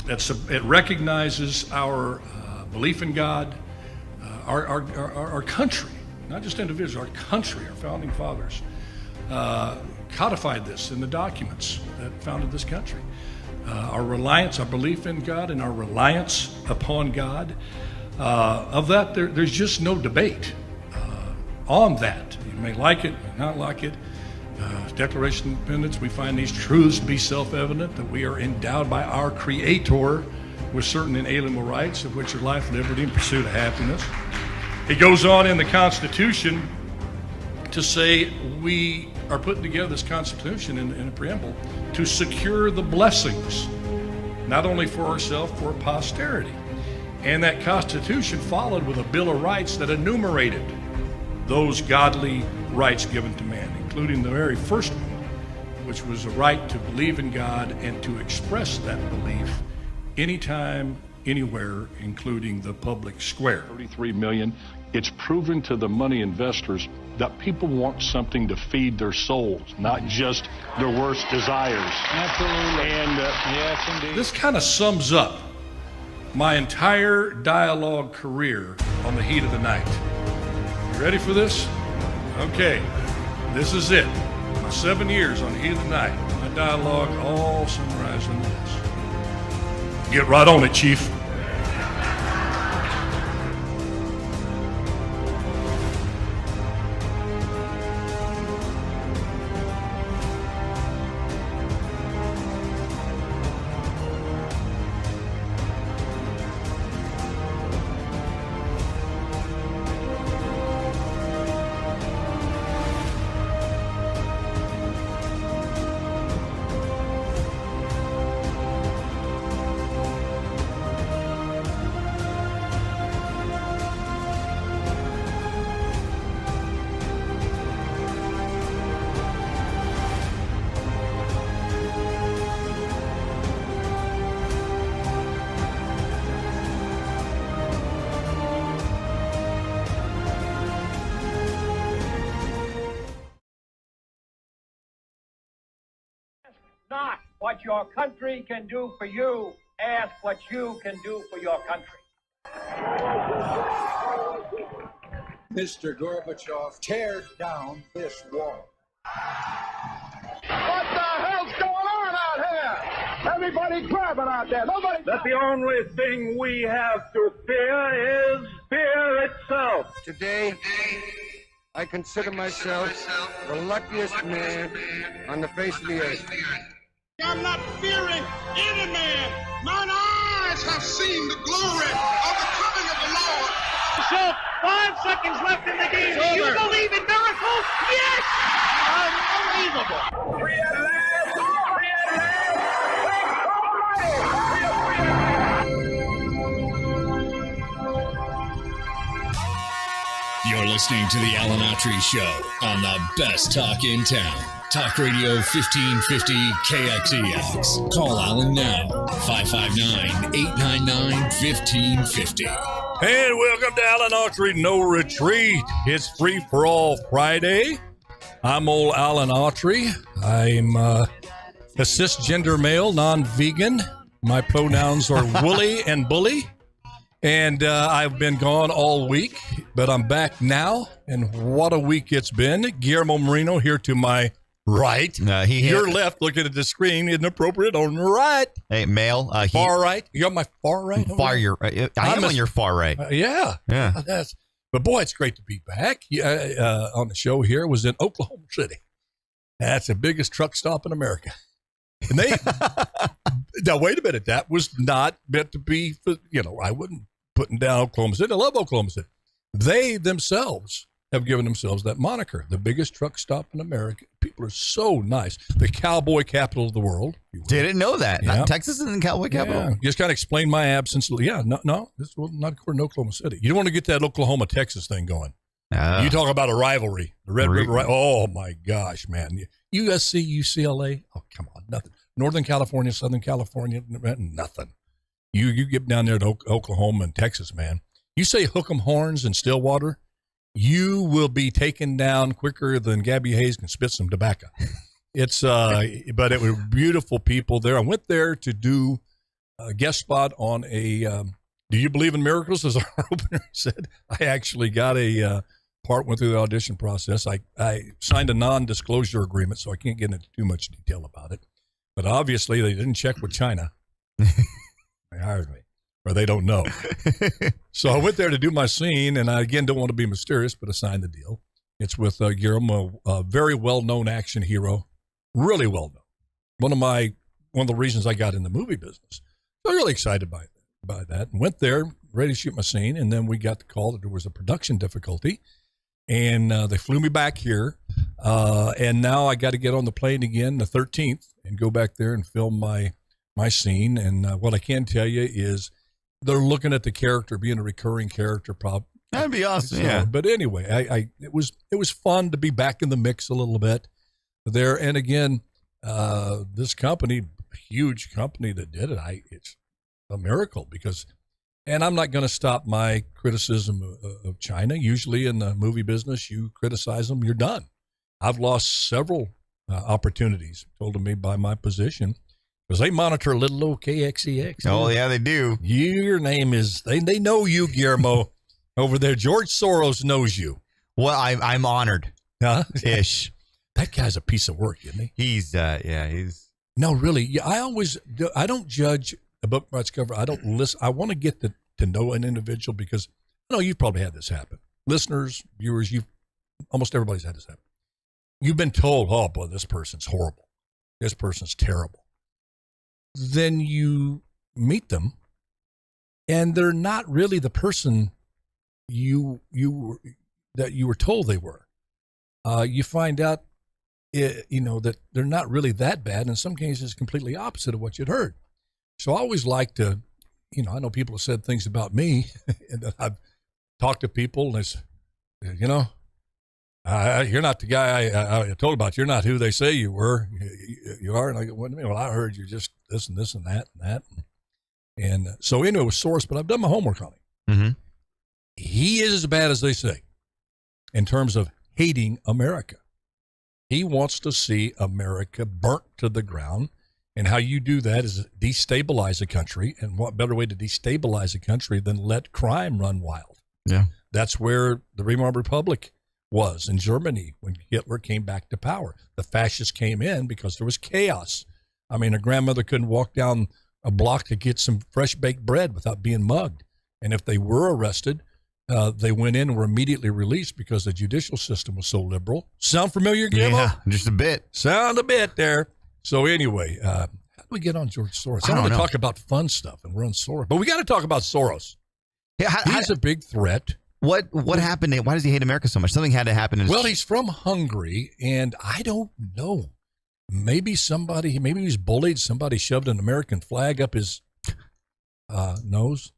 It recognizes our belief in God, our country, not just individuals, our country, our founding fathers codified this in the documents that founded this country. Our reliance, our belief in God, and our reliance upon God. Of that, there's just no debate on that. You may like it, may not like it. Declaration of Independence, we find these truths to be self-evident, that we are endowed by our Creator with certain inalienable rights, of which are life, liberty, and pursuit of happiness. It goes on in the Constitution to say we are putting together this Constitution in a preamble to secure the blessings, not only for ourselves, for posterity. And that Constitution followed with a Bill of Rights that enumerated those godly rights given to man, including the very first one, which was a right to believe in God and to express that belief anytime, anywhere, including the public square. 33 million. It's proven to the money investors that people want something to feed their souls, not just their worst desires. Absolutely. And yes, indeed. This kind of sums up my entire dialogue career on the heat of the night. You ready for this? Okay, this is it. My 7 years on the heat of the night. My dialogue all summarized in this. Get right on it, Chief. Not what your country can do for you. Ask what you can do for your country. Mr. Gorbachev, tear down this wall. What the hell's going on out here? Everybody grabbing out there. Nobody. That the only thing we have to fear is fear itself. Today, I consider myself the luckiest man on the face of the earth. I'm not fearing any man. Mine eyes have seen the glory of the coming of the Lord. So 5 seconds left in the game. Do you believe in miracles? Yes! Unbelievable. Free at last! Free at last! You're listening to the Alan Autry Show on the best talk in town. Talk Radio 1550 KXEX. Call Alan now, 559-899-1550. And welcome to Alan Autry No Retreat. It's Free for All Friday. I'm old Alan Autry. I'm a cisgender male, non-vegan. My pronouns are woolly and bully. And I've been gone all week, but I'm back now. And what a week it's been. Guillermo Moreno here to my right. Your left, looking at the screen, isn't appropriate. On the right. Hey, male. Far right. You got my far right? Your right. I am on your far right. Yeah. But boy, it's great to be back. On the show here was in Oklahoma City. That's the biggest truck stop in America. And they, now wait a minute, that was not meant to be, I wouldn't putting down Oklahoma City. I love Oklahoma City. They themselves have given themselves that moniker, the biggest truck stop in America. People are so nice. The cowboy capital of the world. Didn't know that. Yeah. Texas isn't the cowboy capital. Yeah. Just kind of explain my absence. Yeah, no, this was not according to Oklahoma City. You don't want to get that Oklahoma-Texas thing going. You talk about a rivalry. The Red River. Oh, my gosh, man. USC, UCLA. Oh, come on. Nothing. Northern California, Southern California, nothing. You get down there to Oklahoma and Texas, man. You say hook 'em horns in Stillwater, you will be taken down quicker than Gabby Hayes can spit some tobacco. It's but it were beautiful people there. I went there to do guest spot on a Do You Believe in Miracles, as our opener said. I actually got a part, went through the audition process. I signed a non-disclosure agreement, so I can't get into too much detail about it. But obviously, they didn't check with China. They hired me, or they don't know. So I went there to do my scene, and I, again, don't want to be mysterious, but I signed the deal. It's with Guillermo, a very well-known action hero, really well-known. One of the reasons I got in the movie business. So I'm really excited by that. And went there, ready to shoot my scene, and then we got the call that there was a production difficulty, and they flew me back here, and now I got to get on the plane again the 13th and go back there and film my scene. And what I can tell you is they're looking at the character being a recurring character. That'd be awesome. So, yeah. But anyway, it was fun to be back in the mix a little bit there. And again, this company, huge company that did it, it's a miracle because, and I'm not going to stop my criticism of China. Usually in the movie business, you criticize them, you're done. I've lost several opportunities told to me by my position because they monitor little old KXEX. Oh, yeah, they do. Your name is, they know you, Guillermo. Over there, George Soros knows you. Well, I'm honored. Huh? Ish. That guy's a piece of work, isn't he? He's. No, really. Yeah, I don't judge a book by its cover. I don't listen. I want to get to know an individual because I know you've probably had this happen. Listeners, viewers, almost everybody's had this happen. You've been told, oh, boy, this person's horrible. This person's terrible. Then you meet them, and they're not really the person you were told they were. You find out, that they're not really that bad. In some cases, completely opposite of what you'd heard. So I always like to, I know people have said things about me, and I've talked to people, and they say, you're not the guy I told about. You're not who they say you were. You are. And I go, what do you mean? Well, I heard you're just this and this and that and that. And so anyway, with Soros, but I've done my homework on him. Mm-hmm. He is as bad as they say in terms of hating America. He wants to see America burnt to the ground. And how you do that is destabilize a country. And what better way to destabilize a country than let crime run wild? Yeah. That's where the Weimar Republic was in Germany when Hitler came back to power. The fascists came in because there was chaos. I mean, a grandmother couldn't walk down a block to get some fresh baked bread without being mugged. And if they were arrested, they went in and were immediately released because the judicial system was so liberal. Sound familiar, Guillermo? Yeah, just a bit. Sound a bit there. So anyway, how do we get on George Soros? I want to talk about fun stuff, and we're on Soros. But we got to talk about Soros. Yeah, he's a big threat. What happened? Why does he hate America so much? Something had to happen. Well, he's from Hungary, and I don't know. Maybe he was bullied. Somebody shoved an American flag up his nose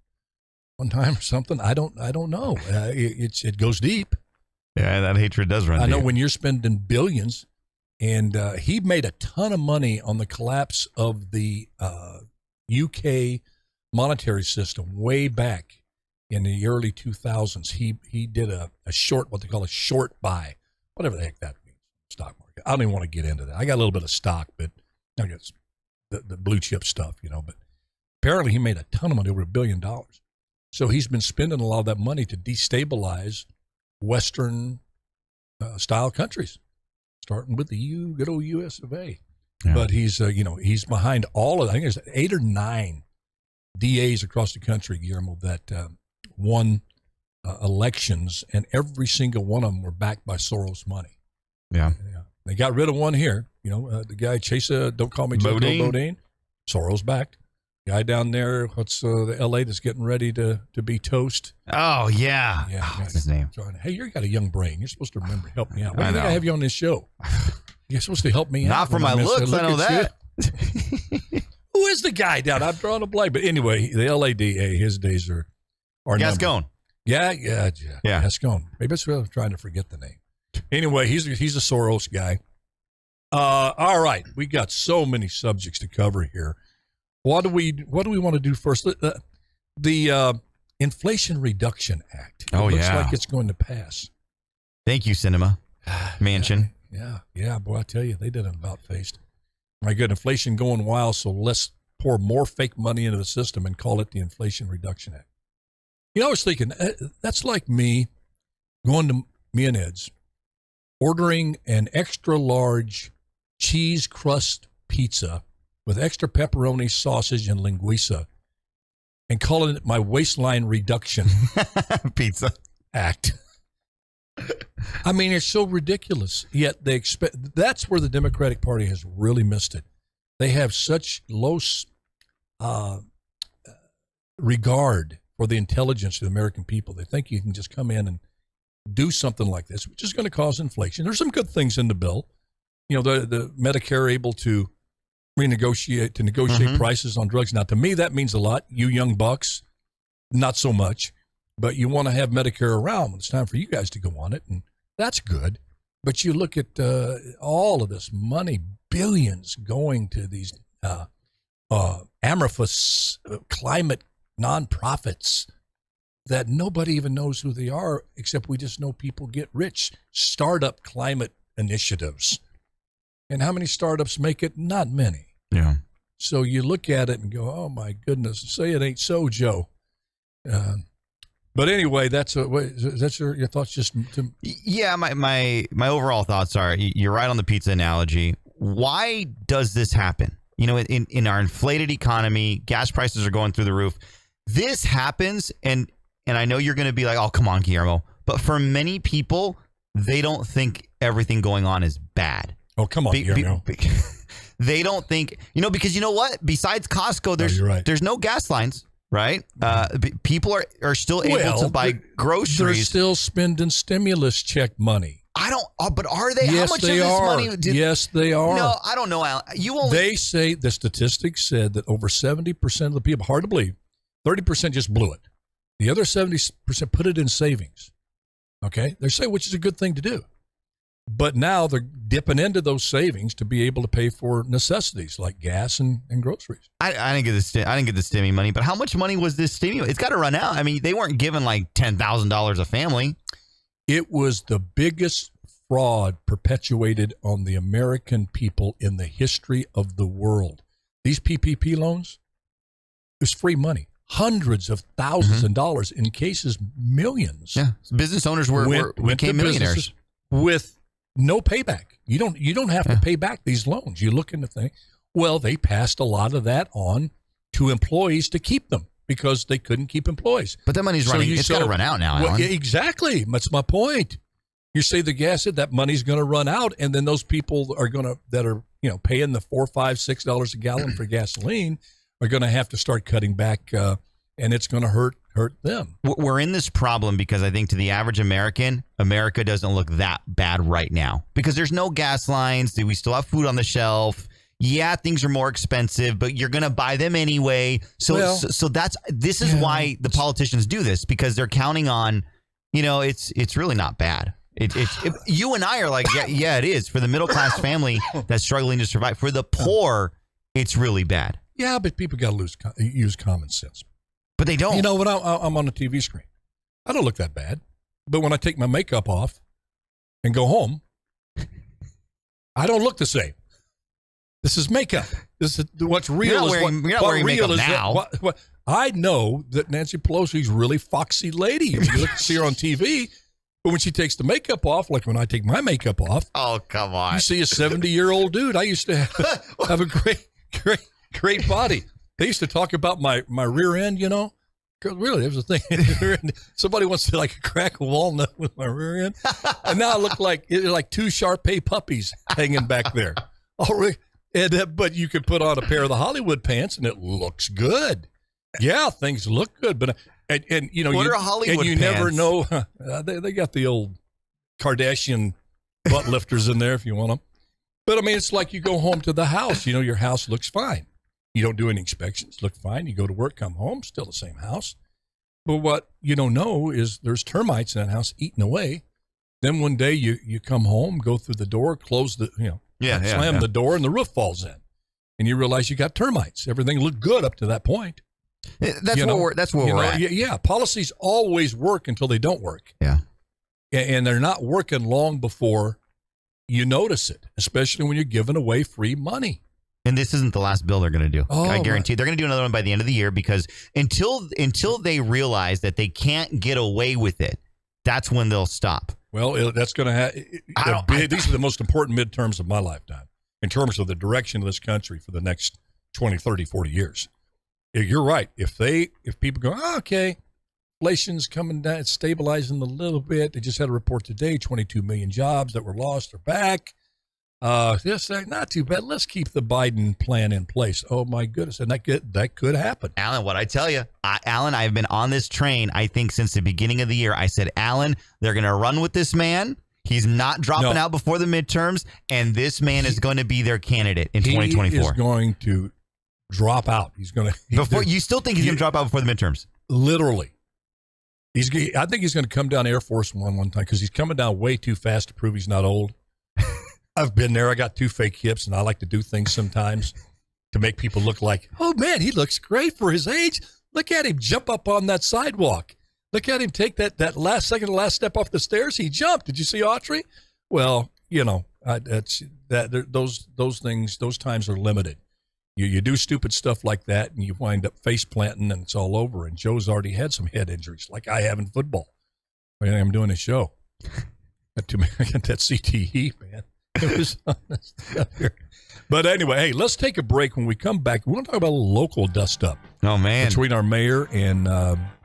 one time or something. I don't know. It goes deep. Yeah, that hatred does run deep. I know when you're spending billions, and he made a ton of money on the collapse of the UK monetary system way back in the early 2000s. He did a short, what they call a short buy, whatever the heck that means, stock market. I don't even want to get into that. I got a little bit of stock, but I guess the blue chip stuff, but apparently he made a ton of money, over $1 billion. So he's been spending a lot of that money to destabilize Western style countries, starting with the good old US of A. Yeah. But he's, he's behind all of I think there's 8 or 9 DAs across the country, Guillermo, that won elections, and every single one of them were backed by Soros money. Yeah. They got rid of one here, the guy don't call me Bodine, Soros backed. Guy down there, what's the LA that's getting ready to be toast? Oh, yeah. What's his name? Hey, you've got a young brain. You're supposed to remember to help me out. Why do you think I have you on this show? You're supposed to help me out. Not for my looks, I know that. Who is the guy down? I'm drawing a blank. But anyway, the LADA, his days are Gascon. Yeah. Gascon. Maybe that's what I'm trying to forget the name. Anyway, he's a Soros guy. All right. We got so many subjects to cover here. What do we want to do first? The Inflation Reduction Act. It looks like it's going to pass. Thank you, Cinema Mansion. Yeah. Boy, I tell you, they did an about-faced. My good, inflation going wild, so less pour more fake money into the system and call it the Inflation Reduction Act. I was thinking, that's like me going to me and Ed's, ordering an extra large cheese crust pizza with extra pepperoni, sausage, and linguiça, and calling it my waistline reduction Pizza act. I mean, it's so ridiculous. Yet they expect. That's where the Democratic Party has really missed it. They have such low regard for the intelligence of the American people. They think you can just come in and do something like this, which is going to cause inflation. There's some good things in the bill. The Medicare able to negotiate prices on drugs. Now, to me, that means a lot. You young bucks, not so much. But you want to have Medicare around when it's time for you guys to go on it, and that's good. But you look at all of this money, billions going to these amorphous climate nonprofits that nobody even knows who they are, except we just know people get rich. Startup climate initiatives. And how many startups make it? Not many. Yeah. So you look at it and go, oh, my goodness, say it ain't so, Joe. But anyway, that's your thoughts. Just yeah. My overall thoughts are you're right on the pizza analogy. Why does this happen? In our inflated economy, gas prices are going through the roof. This happens, and I know you're going to be like, oh, come on, Guillermo. But for many people, they don't think everything going on is bad. Oh, come on, Guillermo. They don't think because you know what? Besides Costco, there's no gas lines. Right? People are still able to buy groceries. They're still spending stimulus check money. But are they? Yes, How much they of this are. money? Yes, they are. No, I don't know, Alan. They say the statistics said that over 70% of the people, hard to believe, 30% just blew it. The other 70% put it in savings. Okay? They say, which is a good thing to do. But now they're dipping into those savings to be able to pay for necessities like gas and groceries. I didn't get the stimmy money, but how much money was this stimmy? It's got to run out. I mean, they weren't giving like $10,000 a family. It was the biggest fraud perpetuated on the American people in the history of the world. These PPP loans, it was free money. Hundreds of thousands of dollars, in cases millions. Yeah, business owners became millionaires with no payback. You don't have to pay back these loans. You look into things. Well, they passed a lot of that on to employees to keep them because they couldn't keep employees. But that money's running. It's got to run out now, Alan. Well, exactly. That's my point. You say the gas, that money's going to run out, and then those people that are paying the $4, $5, $6 a gallon for gasoline are going to have to start cutting back, and it's going to hurt them. We're in this problem because I think to the average American, America doesn't look that bad right now because there's no gas lines. We still have food on the shelf. Yeah, things are more expensive, but you're going to buy them anyway. So this is why the politicians do this, because they're counting on, it's really not bad. You and I are like, yeah, it is. For the middle class family that's struggling to survive. For the poor, it's really bad. Yeah, but people got to use common sense. But they don't. When I'm on the TV screen, I don't look that bad. But when I take my makeup off and go home, I don't look the same. This is makeup. This is what's real. You're not wearing makeup now. I know that Nancy Pelosi's a really foxy lady. You see her on TV, but when she takes the makeup off, like when I take my makeup off, oh come on, you see a 70-year-old dude. I used to have a great body. They used to talk about my rear end, Because really, there was a thing. Somebody wants to crack a walnut with my rear end, and now I look like two Shar-Pei puppies hanging back there. But you could put on a pair of the Hollywood pants, and it looks good. Yeah, things look good, but what are Hollywood and you pants? never know. They got the old Kardashian butt lifters in there if you want them. But I mean, it's like you go home to the house. Your house looks fine. You don't do any inspections, look fine. You go to work, come home, still the same house. But what you don't know is there's termites in that house eating away. Then one day you come home, go through the door, close the, slam the door, and the roof falls in. And you realize you got termites. Everything looked good up to that point. That's where we're at. Yeah, policies always work until they don't work. Yeah. And they're not working long before you notice it, especially when you're giving away free money. And this isn't the last bill they're going to do. I guarantee they're going to do another one by the end of the year because until they realize that they can't get away with it, that's when they'll stop. Well, that's going to have. These are the most important midterms of my lifetime in terms of the direction of this country for the next 20, 30, 40 years. You're right. If people go, okay, inflation's coming down, it's stabilizing a little bit. They just had a report today, 22 million jobs that were lost are back. Not too bad. Let's keep the Biden plan in place. Oh my goodness, and that could happen. Alan, what I tell you, Alan, I've been on this train. I think since the beginning of the year. I said, Alan, they're going to run with this man. He's not dropping out before the midterms, and this man is going to be their candidate in 2024. He is going to drop out. He's going to you still think he's going to drop out before the midterms? Literally. I think he's going to come down Air Force One time because he's coming down way too fast to prove he's not old. I've been there. I got 2 fake hips, and I like to do things sometimes to make people look like, oh, man, he looks great for his age. Look at him jump up on that sidewalk. Look at him take that last step off the stairs. He jumped. Did you see Autry? Well, those things, those times are limited. You do stupid stuff like that, and you wind up face planting, and it's all over. And Joe's already had some head injuries, like I have in football. I'm doing a show. I got that CTE, man. It was here. But anyway, hey, let's take a break. When we come back, we want to talk about a little local dust-up. Oh, man. Between our mayor and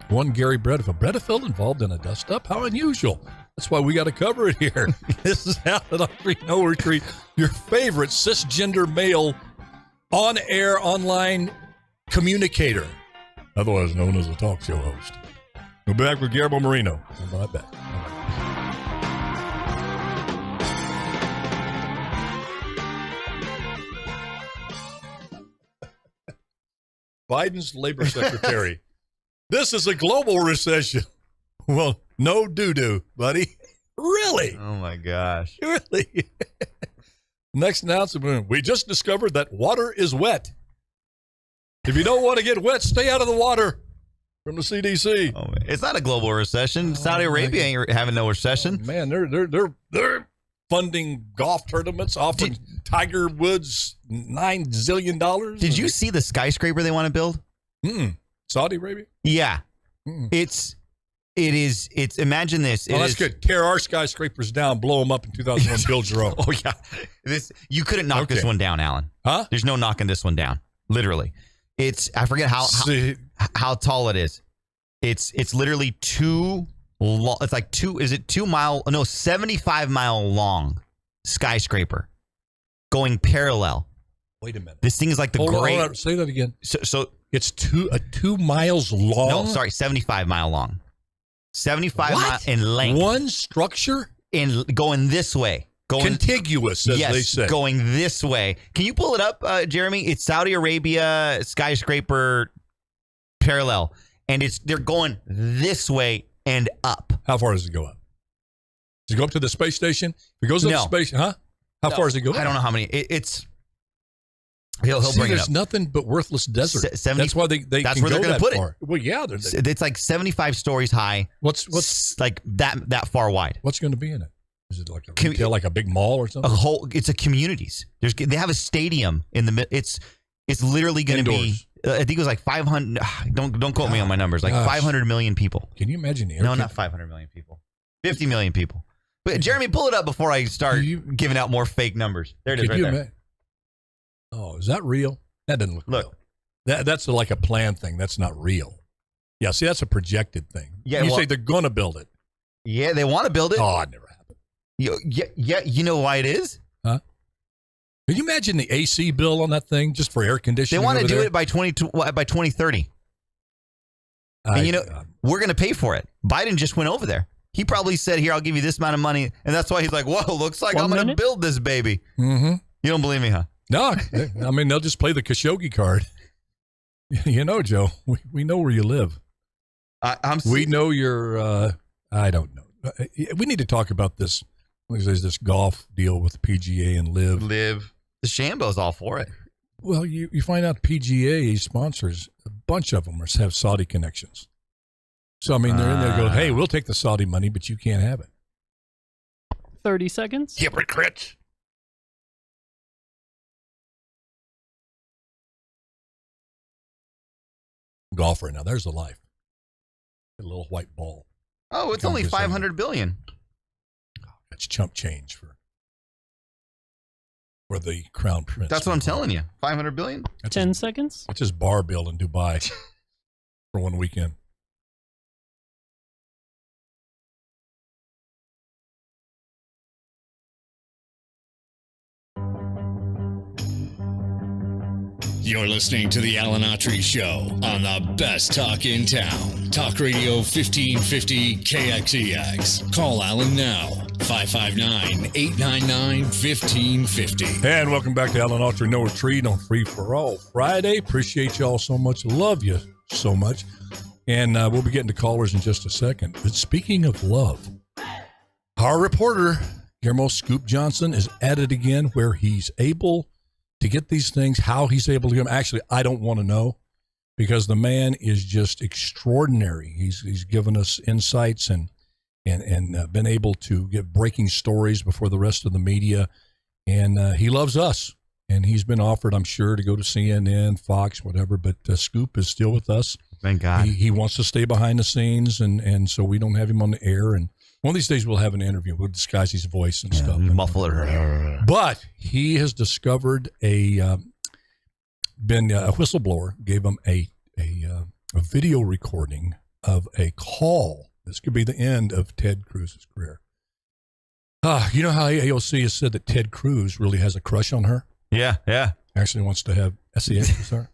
one Gary Bredefeld. Bredefeld involved in a dust-up? How unusual. That's why we got to cover it here. This is Alan Autry, your favorite cisgender male on-air, online communicator, otherwise known as a talk show host. We'll be back with Guillermo Moreno. We'll be right back. Biden's labor secretary. This is a global recession. Well, no doo-doo, buddy. Really? Oh, my gosh. Really? Next announcement, we just discovered that water is wet. If you don't want to get wet, stay out of the water from the CDC. Oh, man. It's not a global recession. Saudi Arabia ain't having no recession. Oh, man, they're funding golf tournaments, offering Tiger Woods $9 zillion. Did you see the skyscraper they want to build? Saudi Arabia? Yeah. It's imagine this. Well, that's good. Tear our skyscrapers down, blow them up in 2001, build your own. Oh, yeah. You couldn't knock this one down, Alan. Huh? There's no knocking this one down. Literally. I forget how tall it is. It's literally 2 long. It's like 2 mile? No, 75 mile long skyscraper going parallel. Wait a minute. This thing is like Hold on, say that again. So it's 2 miles long? No, sorry, 75 mile long. 75 mile in length. One structure? Going this way. Contiguous, as they say. Going this way. Can you pull it up, Jeremy? It's Saudi Arabia skyscraper parallel. And they're going this way and up. How far does it go up? Does it go up to the space station? If it goes up to space, huh? How far does it go up? I don't know how many. He'll bring it up. There's nothing but worthless desert. That's why they that's can where they're go going to put far. it. Well, yeah. It's like 75 stories high. What's like that far wide? What's going to be in it? Is it like a retail, like a big mall or something? It's a communities. They have a stadium in the. It's literally going to be. I think it was like 500. Don't quote me on my numbers. Like 500 million people. Can you imagine? No, not 500 million people. 50 million people. But Jeremy, pull it up before I start giving out more fake numbers. There it is, right there. Oh, is that real? That doesn't look real. That's like a planned thing. That's not real. Yeah, see, that's a projected thing. Yeah, you say they're going to build it. Yeah, they want to build it. Oh, it never happened. Yeah, you know why it is? Huh? Can you imagine the AC bill on that thing just for air conditioning? They want to do it by 2030. And we're going to pay for it. Biden just went over there. He probably said, here, I'll give you this amount of money. And that's why he's like, whoa, looks like I'm going to build this baby. Mm-hmm. You don't believe me, huh? No, I mean, they'll just play the Khashoggi card. You know, Joe, we know where you live. We know you're, I don't know. We need to talk about this. There's this golf deal with the PGA and Live. The Shambo's all for it. Well, you find out PGA sponsors, a bunch of them have Saudi connections. So, I mean, they're in there going, hey, we'll take the Saudi money, but you can't have it. 30 seconds. Hypocrites. golfer. Now, there's the life. A little white ball. Oh, it's only $500 billion. That's chump change for the crown prince. That's what I'm telling you. $500 billion? 10 seconds? That's his bar bill in Dubai for one weekend. You're listening to the Alan Autry Show on the best talk in town. Talk Radio 1550 KXEX. Call Alan now. 559-899-1550. And welcome back to Alan Autry No Retreat on Free for All Friday. Appreciate y'all so much. Love you so much. And we'll be getting to callers in just a second. But speaking of love, our reporter, Guillermo Scoop Johnson, is at it again where he's able to get these things, how he's able to get them. Actually, I don't want to know because the man is just extraordinary. He's given us insights and been able to give breaking stories before the rest of the media. And he loves us. And he's been offered, I'm sure, to go to CNN, Fox, whatever. But Scoop is still with us. Thank God. He wants to stay behind the scenes, and so we don't have him on the air. And one of these days we'll have an interview. We'll disguise his voice and stuff. Muffle it. But he has discovered a whistleblower gave him a video recording of a call. This could be the end of Ted Cruz's career. You know how AOC has said that Ted Cruz really has a crush on her? Yeah. Actually wants to have SEX with her.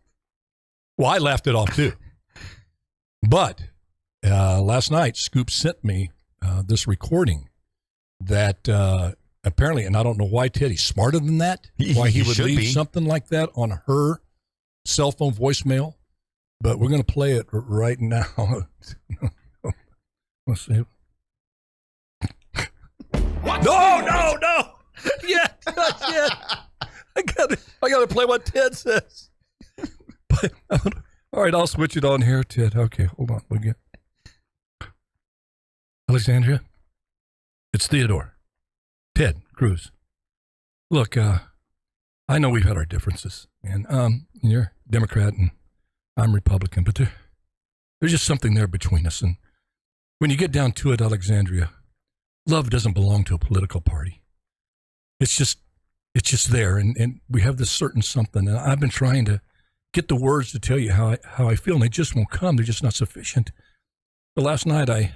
Well, I laughed it off too. But last night, Scoop sent me this recording that apparently, and I don't know why Ted, he's smarter than that, why he would leave something like that on her cell phone voicemail. But we're going to play it right now. Let's see. What? No. Yeah, not yet. I got to play what Ted says. But, all right, I'll switch it on here, Ted. Okay, hold on. We'll get Alexandria. It's Theodore. Ted Cruz. Look, I know we've had our differences, and you're Democrat and I'm Republican, but there's just something there between us. And when you get down to it, Alexandria, love doesn't belong to a political party. It's just there, and we have this certain something, and I've been trying to get the words to tell you how I feel, and they just won't come. They're just not sufficient. But last night I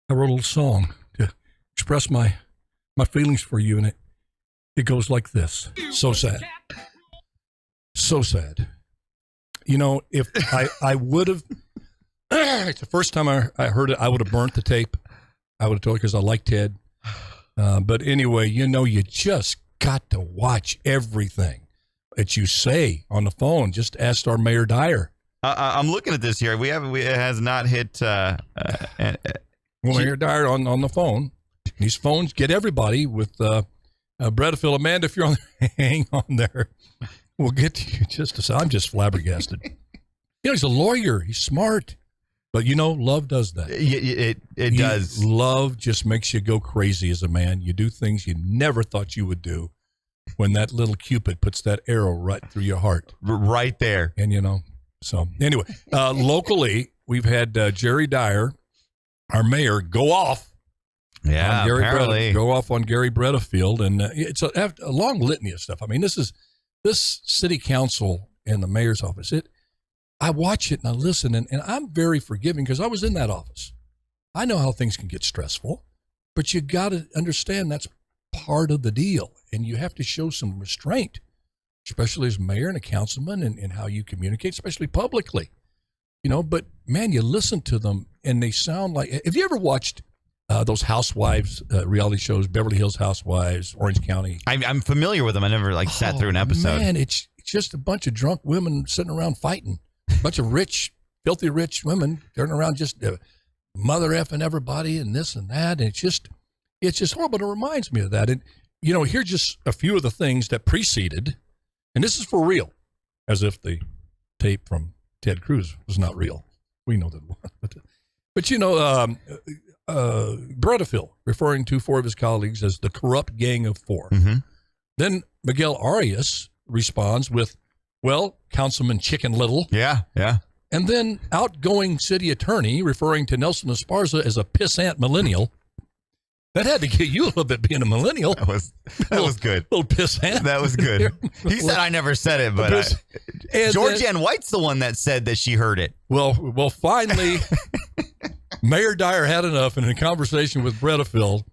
wrote a little song to express my feelings for you, and it goes like this. So sad. So sad. You know, if I would have, it's the first time I heard it, I would have burnt the tape. I would have told you because I like Ted. But anyway, you know, you just got to watch everything that you say on the phone. Just ask our Mayor Dyer. I'm looking at this here. It has not hit. Mayor Dyer on the phone. These phones get everybody with Brettafield. Amanda, if you're on there, hang on there. We'll get to you just a second. I'm just flabbergasted. You know, he's a lawyer. He's smart. But, you know, love does that. It does. Love just makes you go crazy as a man. You do things you never thought you would do when that little Cupid puts that arrow right through your heart. Right there. And, you know, so anyway, locally, we've had Jerry Dyer, our mayor, go off. Yeah, apparently. Go off on Gary Brettafield. And it's a long litany of stuff. I mean, this city council and the mayor's office, I watch it and I listen, and I'm very forgiving because I was in that office. I know how things can get stressful, but you got to understand that's part of the deal, and you have to show some restraint, especially as mayor and a councilman, and how you communicate, especially publicly. You know, but man, you listen to them, and they sound like. Have you ever watched those housewives reality shows, Beverly Hills Housewives, Orange County? I'm familiar with them. I never sat through an episode. Man, it's just a bunch of drunk women sitting around fighting. A bunch of rich, filthy rich women turning around just mother effing everybody and this and that. And it's just horrible. It reminds me of that. And, you know, here's just a few of the things that preceded, and this is for real, as if the tape from Ted Cruz was not real. We know that it was. But you know, Brettafield, referring to four of his colleagues as the corrupt gang of four. Mm-hmm. Then Miguel Arias responds with, well, Councilman Chicken Little. Yeah. And then outgoing city attorney referring to Nelson Esparza as a pissant millennial. That had to get you a little bit being a millennial. That was good. Little pissant. That was good. He said I never said it, but Georgianne White's the one that said that she heard it. Well, finally, Mayor Dyer had enough, and in a conversation with Bredefield,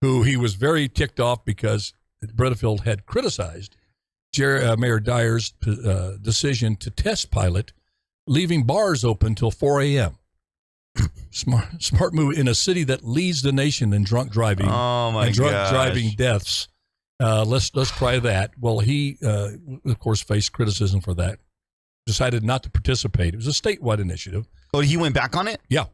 who he was very ticked off because Bredefield had criticized Mayor Dyer's decision to test pilot, leaving bars open till 4 a.m. Smart move in a city that leads the nation in drunk driving and drunk driving deaths. Let's try that. Well, he of course faced criticism for that. Decided not to participate. It was a statewide initiative. Oh, he went back on it? Yeah,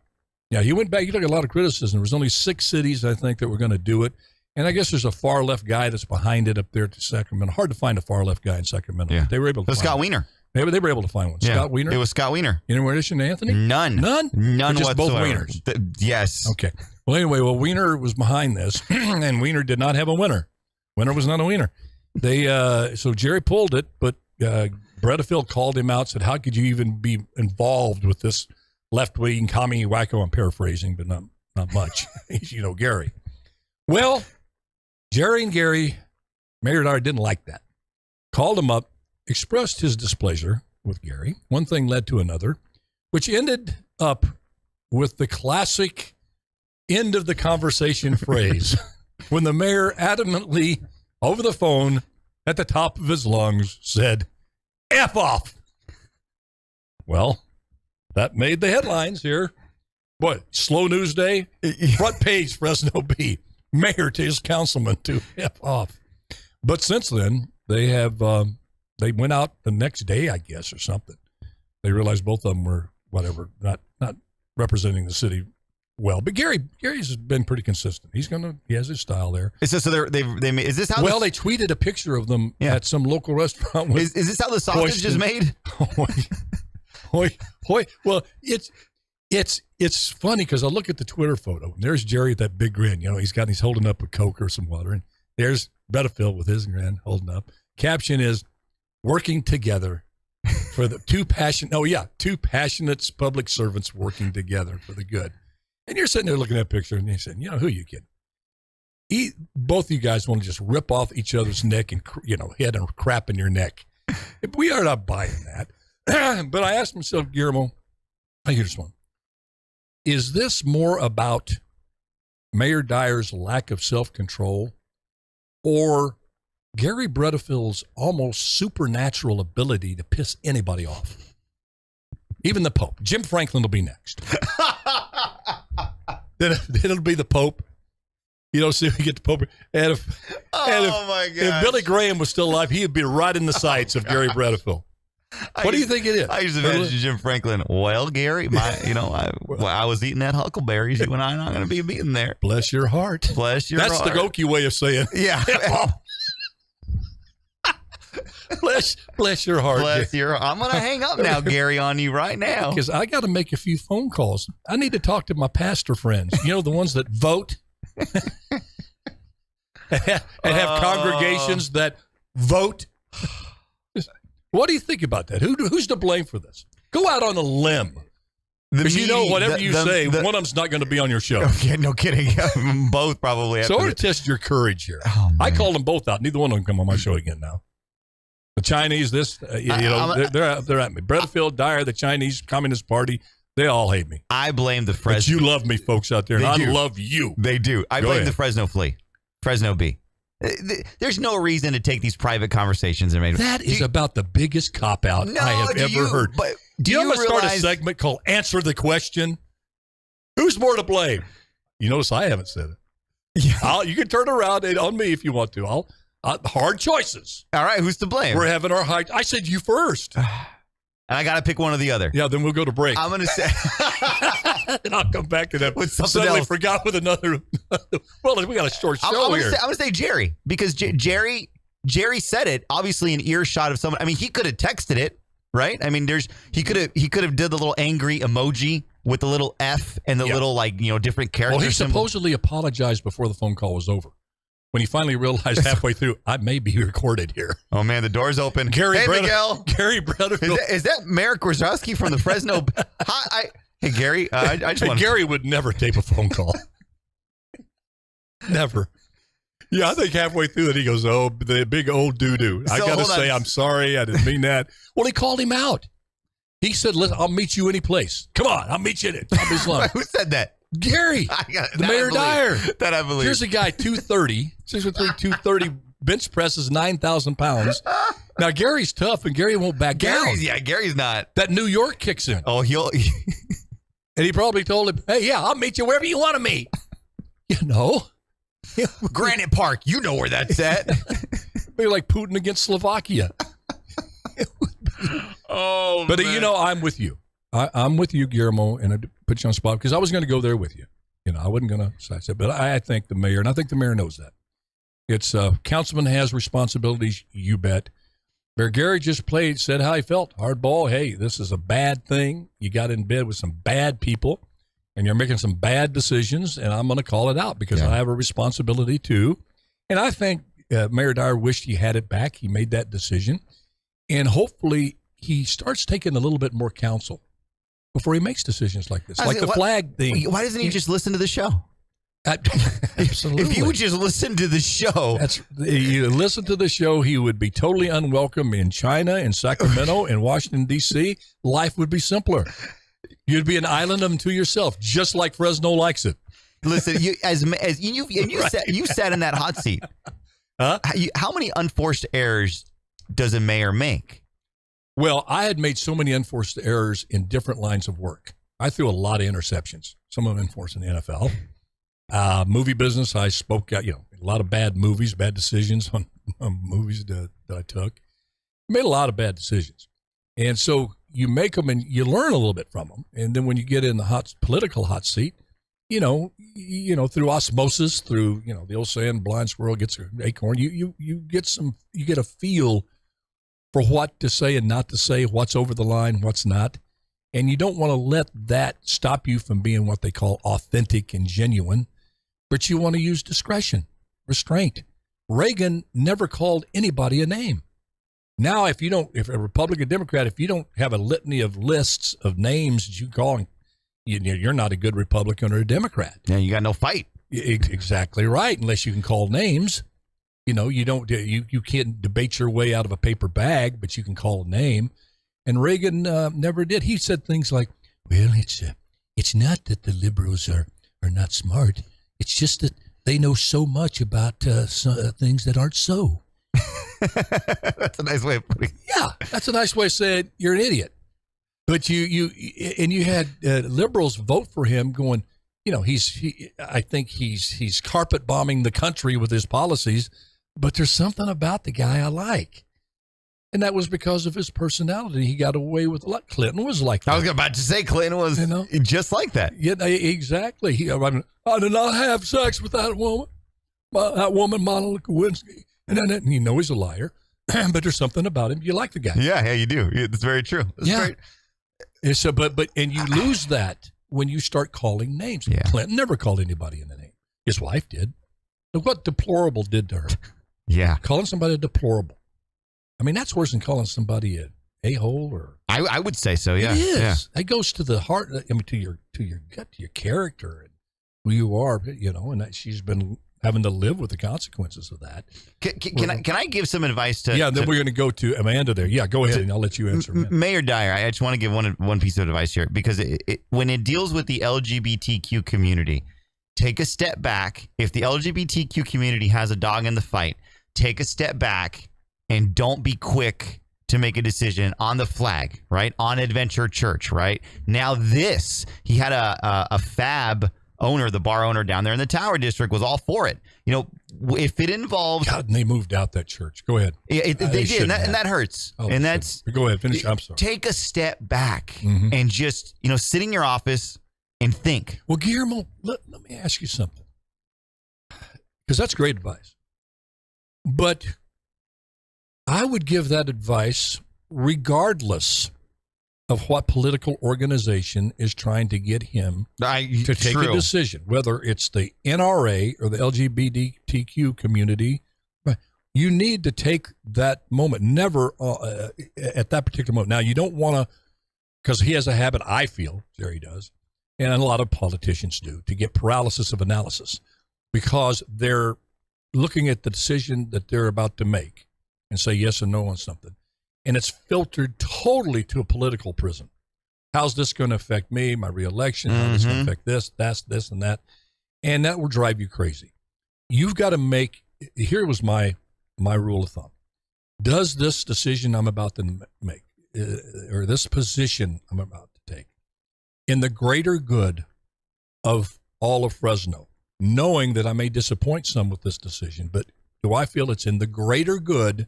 he went back. He took a lot of criticism. There was only 6 cities, I think, that were going to do it. And I guess there's a far left guy that's behind it up there to Sacramento. Hard to find a far left guy in Sacramento. Yeah. They were able to. Scott Wiener. They were able to find one. Yeah. Scott Wiener? It was Scott Wiener. Any relation to Anthony? None Just whatsoever. both Wieners? Yes. Okay. Well, anyway, Wiener was behind this, and Wiener did not have a winner. Winner was not a wiener. So Jerry pulled it, but Bredefield called him out, said, how could you even be involved with this left-wing commie wacko? I'm paraphrasing, but not much. Gary. Well, Jerry and Gary, Mayor Dyer didn't like that. Called him up, expressed his displeasure with Gary. One thing led to another, which ended up with the classic end of the conversation phrase when the mayor adamantly, over the phone, at the top of his lungs, said, F off. Well, that made the headlines here. What, slow news day? Front page, Fresno Bee. Mayor to his councilman to F off. But since then, they have... They went out the next day, I guess, or something. They realized both of them were, whatever, not representing the city well. But Gary's been pretty consistent. He has his style there. Is this, so they is this how? Well, they tweeted a picture of them at some local restaurant. Is this how the sausage is made? Well, it's funny because I look at the Twitter photo and there's Jerry with that big grin. He's holding up a Coke or some water, and there's Bredefield with his grin holding up. Caption is, working together for the two passionate public servants working together for the good. And you're sitting there looking at that picture and you're saying, who are you kidding? Both of you guys want to just rip off each other's neck and, head and crap in your neck. We are not buying that. But I asked myself, Guillermo, here's one. Is this more about Mayor Dyer's lack of self-control or Gary Bredefield's almost supernatural ability to piss anybody off? Even the Pope. Jim Franklin will be next. then it'll be the Pope. See if we get the Pope. And if Billy Graham was still alive, he'd be right in the sights of Gary Bredefield. What do you think it is? I used to imagine Jim Franklin. Well, Gary, I was eating that huckleberries. You and I are not going to be meeting there. Bless your heart. Bless your heart. That's the Goki way of saying. Yeah. Bless your heart. I'm going to hang up now, Gary, on you right now. Because I got to make a few phone calls. I need to talk to my pastor friends. The ones that vote and have congregations that vote. What do you think about that? Who's to blame for this? Go out on a limb. Because whatever you say, one of them's not going to be on your show. Okay, no kidding. Both probably. So I want to test your courage here. I called them both out. Neither one of them come on my show again now. The Chinese, they're at me. Bredefield, Dyer, the Chinese Communist Party, they all hate me. I blame the Fresno. But you love me, folks out there, and I love you. They do. I blame the Fresno flea, Fresno Bee. There's no reason to take these private conversations and make that is about the biggest cop out I have ever heard. But I'm going to start a segment called "Answer the Question." Who's more to blame? You notice I haven't said it. Yeah. You can turn around on me if you want to. Hard choices. All right, who's to blame? We're having our high. I said you first. And I got to pick one or the other. Yeah, then we'll go to break. I'm going to say. And I'll come back to that. With something Suddenly else. Forgot with another. Well, we got a short show here. I'm going to say Jerry. Because Jerry said it, obviously, an earshot of someone. I mean, he could have texted it, right? I mean, he could have did the little angry emoji with the little F and the little, different characters. Well, he supposedly apologized before the phone call was over. when he finally realized halfway through, I may be recorded here. Oh, man, the door's open. Miguel. Gary Brotherfield. Is that Merrick Wazowski from the Fresno? Hi, hey, Gary. I just want Gary would never tape a phone call. Never. Yeah, I think halfway through that he goes, oh, the big old doo-doo. I got to say, I'm sorry. I didn't mean that. Well, he called him out. He said, listen, I'll meet you any place. Come on, I'll meet you in it. Who said that? Gary, the Mayor Dyer. That I believe. Here's a guy, 230, 6'3", 230, bench presses 9,000 pounds. Now, Gary's tough, and Gary won't back down. Yeah, Gary's not. That New York kicks in. Oh, And he probably told him, hey, yeah, I'll meet you wherever you want to meet. You know? Granite Park, you know where that's at. Maybe like Putin against Slovakia. Oh, but man. you know, I'm with you. I'm with you, Guillermo, and I put you on the spot because I was going to go there with you. You know, I wasn't going to side it, but I think the mayor, and I think the mayor knows that. It's councilman has responsibilities, you bet. Mayor Gary just said how he felt. Hardball, hey, this is a bad thing. You got in bed with some bad people, and you're making some bad decisions, and I'm going to call it out because I have a responsibility too. And I think Mayor Dyer wished he had it back. He made that decision, and hopefully he starts taking a little bit more counsel before he makes decisions like this, like the flag thing. Why doesn't he just listen to the show? Absolutely. If he would just listen to the show. You listen to the show, he would be totally unwelcome in China, in Sacramento, in Washington, D.C. Life would be simpler. You'd be an island unto yourself, just like Fresno likes it. Listen, you sat in that hot seat. Huh? How many unforced errors does a mayor make? Well, I had made so many unforced errors in different lines of work. I threw a lot of interceptions, some of them enforced in the NFL. Movie business, I spoke out, a lot of bad movies, bad decisions on movies that I took. Made a lot of bad decisions. And so you make them and you learn a little bit from them. And then when you get in the political hot seat, through osmosis, through, the old saying, blind squirrel gets an acorn, you get a feel for what to say and not to say, what's over the line, what's not. And you don't want to let that stop you from being what they call authentic and genuine, but you want to use discretion, restraint. Reagan never called anybody a name. Now, if a Republican Democrat, if you don't have a litany of lists of names that you call, you're not a good Republican or a Democrat. Yeah, you got no fight. Exactly right, unless you can call names. You can't debate your way out of a paper bag, but you can call a name. And Reagan never did. He said things like, well, it's not that the liberals are not smart. It's just that they know so much about things that aren't so. That's a nice way of putting it. Yeah, that's a nice way of saying you're an idiot. But you had liberals vote for him going, I think he's carpet bombing the country with his policies, but there's something about the guy I like. And that was because of his personality. He got away with a lot. Clinton was like that. I was about to say Clinton was just like that. Yeah, exactly. I did not have sex with that woman. That woman, Monica Lewinsky. And then he's a liar. But there's something about him. You like the guy. Yeah, you do. It's very true. And so, but you lose that when you start calling names. Yeah. Clinton never called anybody in the name. His wife did. Look what deplorable did to her. Yeah. Calling somebody deplorable. I mean, that's worse than calling somebody an a-hole or. I would say so. Yeah. It is. Yeah. That goes to the heart. I mean, to your gut, to your character, and who you are. And that she's been having to live with the consequences of that. Can I give some advice to? Yeah. Then we're going to go to Amanda there. Yeah. Go ahead, and I'll let you answer. Mayor Dyer, I just want to give one piece of advice here because when it deals with the LGBTQ community, take a step back. If the LGBTQ community has a dog in the fight, take a step back. And don't be quick to make a decision on the flag, right? On Adventure Church, right? Now he had a fab owner, the bar owner down there in the Tower District was all for it. If it involves... God, and they moved out that church. Go ahead. They did, and that hurts. Oh, and that's... Go ahead, finish. I'm sorry. Take a step back and just, sit in your office and think. Well, Guillermo, let me ask you something. Because that's great advice. But... I would give that advice regardless of what political organization is trying to get him to take a decision, whether it's the NRA or the LGBTQ community. You need to take that moment, never at that particular moment. Now, you don't want to, because he has a habit, I feel, Jerry does, and a lot of politicians do, to get paralysis of analysis because they're looking at the decision that they're about to make and say yes or no on something. And it's filtered totally to a political prism. How's this going to affect me, my reelection? How's this going to affect this, and that? And that will drive you crazy. You've got to make, here was my rule of thumb. Does this decision I'm about to make, or this position I'm about to take, in the greater good of all of Fresno, knowing that I may disappoint some with this decision, but do I feel it's in the greater good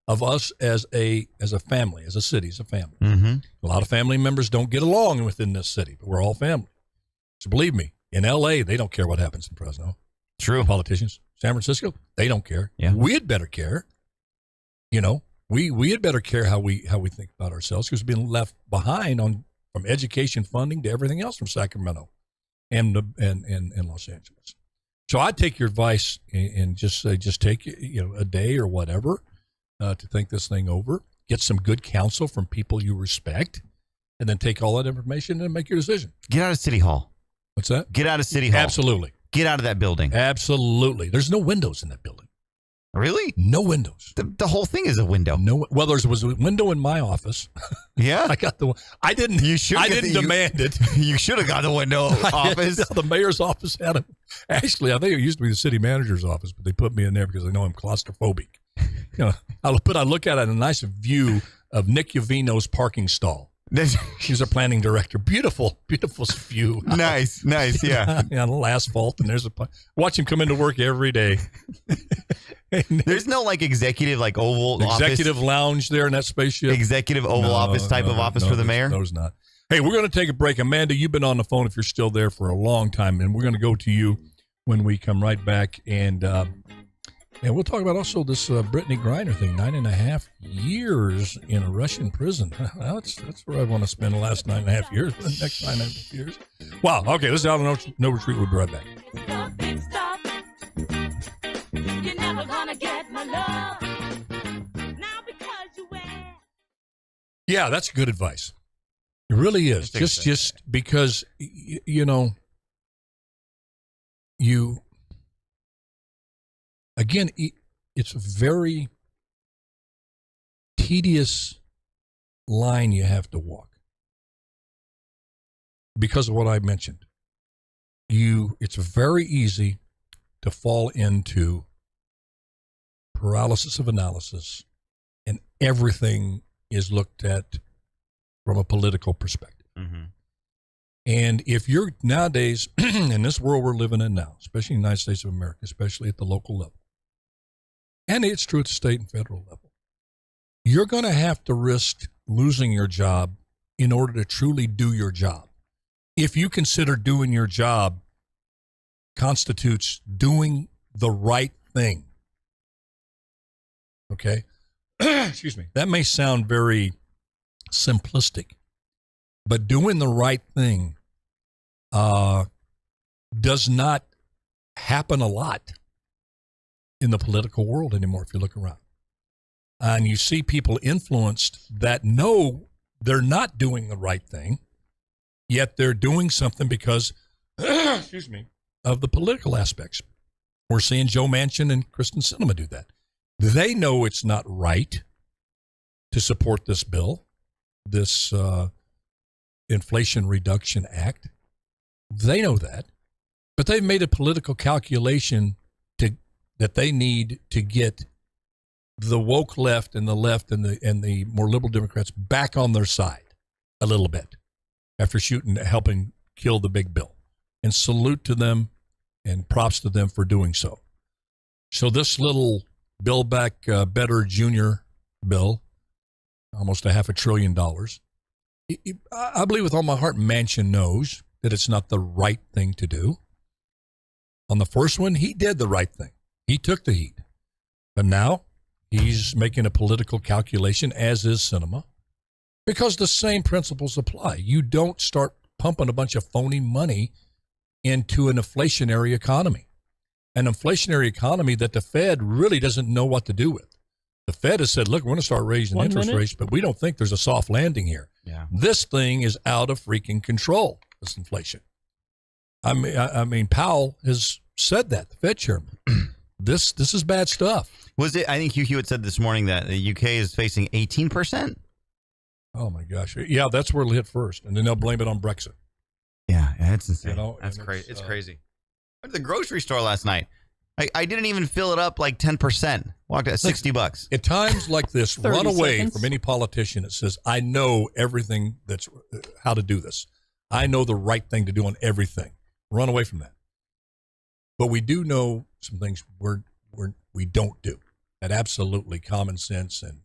of us as a family, as a city, as a family? A lot of family members don't get along within this city, but we're all family. So believe me, in L.A., they don't care what happens in Fresno. True. Politicians. San Francisco, they don't care. Yeah. We had better care. You know, we had better care how we think about ourselves, because we've been left behind from education funding to everything else from Sacramento and Los Angeles. So I'd take your advice and just take a day or whatever to think this thing over. Get some good counsel from people you respect, and then take all that information and make your decision. Get out of City Hall. What's that? Get out of City Hall. Absolutely. Get out of that building. Absolutely. There's no windows in that building. Really? No windows. The whole thing is a window. No. Well, there was a window in my office. Yeah. I got the. I didn't. You should. I didn't demand it. You should have got the window office. The mayor's office had it. Actually, I think it used to be the city manager's office, but they put me in there because they know I'm claustrophobic. I look at it, a nice view of Nick Uvino's parking stall. She's our planning director. Beautiful view. Nice, yeah. On a little asphalt, and watch him come into work every day. There's no executive oval executive office. Lounge there in that spaceship. Executive oval office type of office for the mayor. No, it's not. Hey, we're going to take a break. Amanda, you've been on the phone if you're still there for a long time, and we're going to go to you when we come right back, and we'll talk about also this Brittany Griner thing. 9.5 years in a Russian prison. That's where I want to spend the last 9.5 years. The next 9.5 years. Wow. Okay, this is Out of No Retreat. We'll be right back. You're never gonna get my love. Now because you wear. Yeah, that's good advice. It really is. Just because again, it's a very tedious line you have to walk because of what I mentioned. It's very easy to fall into paralysis of analysis, and everything is looked at from a political perspective. Mm-hmm. And if you're nowadays, in this world we're living in now, especially in the United States of America, especially at the local level, and it's true at the state and federal level, you're going to have to risk losing your job in order to truly do your job. If you consider doing your job constitutes doing the right thing. Okay? Excuse me. That may sound very simplistic, but doing the right thing does not happen a lot in the political world anymore if you look around. And you see people influenced that know they're not doing the right thing, yet they're doing something because, excuse me, of the political aspects. We're seeing Joe Manchin and Kristen Sinema do that. They know it's not right to support this bill, this Inflation Reduction Act. They know that, but they've made a political calculation that they need to get the woke left and the more liberal Democrats back on their side a little bit after helping kill the big bill. And salute to them and props to them for doing so. So this little Build Back Better Junior bill, almost $500 billion. I believe with all my heart Manchin knows that it's not the right thing to do. On the first one, he did the right thing. He took the heat. But now he's making a political calculation, as is Sinema, Because the same principles apply. You don't start pumping a bunch of phony money into an inflationary economy. An inflationary economy that the Fed really doesn't know what to do with. The Fed has said, look, we're going to start raising interest rates, but we don't think there's a soft landing here. Yeah. This thing is out of freaking control, this inflation. I mean, Powell has said that, the Fed chairman. This is bad stuff. Was it? I think Hugh Hewitt said this morning that the UK is facing 18%. Oh, my gosh. Yeah, that's where it'll hit first, and then they'll blame it on Brexit. Yeah, it's insane. You know, that's crazy. It's crazy. I went to the grocery store last night. I didn't even fill it up like 10%. Walked at $60. At times like this, run away from any politician that says, I know everything that's how to do this. I know the right thing to do on everything. Run away from that. But we do know some things we don't do. That absolutely common sense and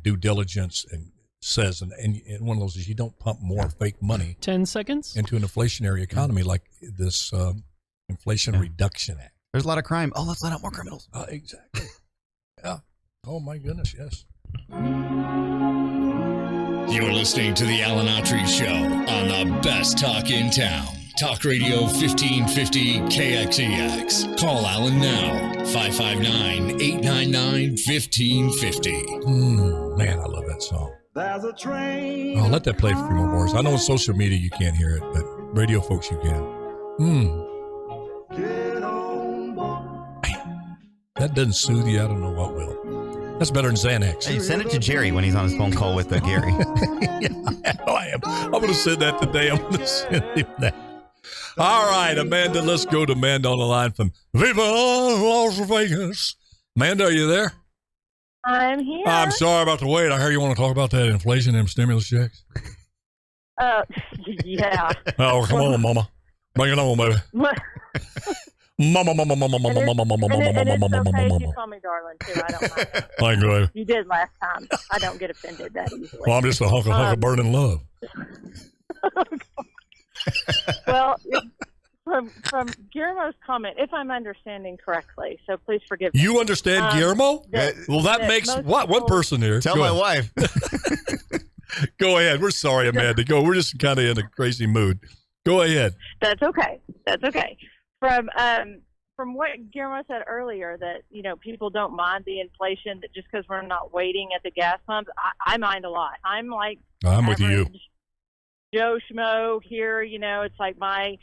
due diligence and says, and one of those is you don't pump more fake money 10 seconds into an inflationary economy like this Inflation Reduction Act. There's a lot of crime. Oh, let's let out more criminals. Exactly. Yeah. Oh, my goodness, yes. You're listening to the Alan Autry Show on the best talk in town. Talk Radio 1550 KXEX. Call Alan now. 559-899-1550. Man, I love that song. There's a train. I'll let that play for a few more bars. I know on social media you can't hear it, but radio folks you can. Get on board. Man, that doesn't soothe you. I don't know what will. That's better than Xanax. Hey, send it to Jerry when he's on his phone call with Gary. Yeah, I am. I'm going to send that today. I'm going to send him that. All right, Amanda, let's go to Amanda on the line from Viva Las Vegas. Amanda, are you there? I'm here. I'm sorry about the wait. I heard you want to talk about that inflation and stimulus checks. Yeah. Oh, come on, Mama. Bring it on, baby. Mama. And it's okay if you call me darling, too. I don't mind. Thank you, baby. You did last time. I don't get offended that easily. Well, I'm just a hunk of burning love. Well, from Guillermo's comment, if I'm understanding correctly, so please forgive me. You understand Guillermo? Well, that makes what? One person here. Tell my wife. Go ahead. We're sorry, Amanda. Go. We're just kind of in a crazy mood. Go ahead. That's okay. From what Guillermo said earlier, that people don't mind the inflation, that just because we're not waiting at the gas pumps, I mind a lot. I'm with you. Joe Schmo here, it's like I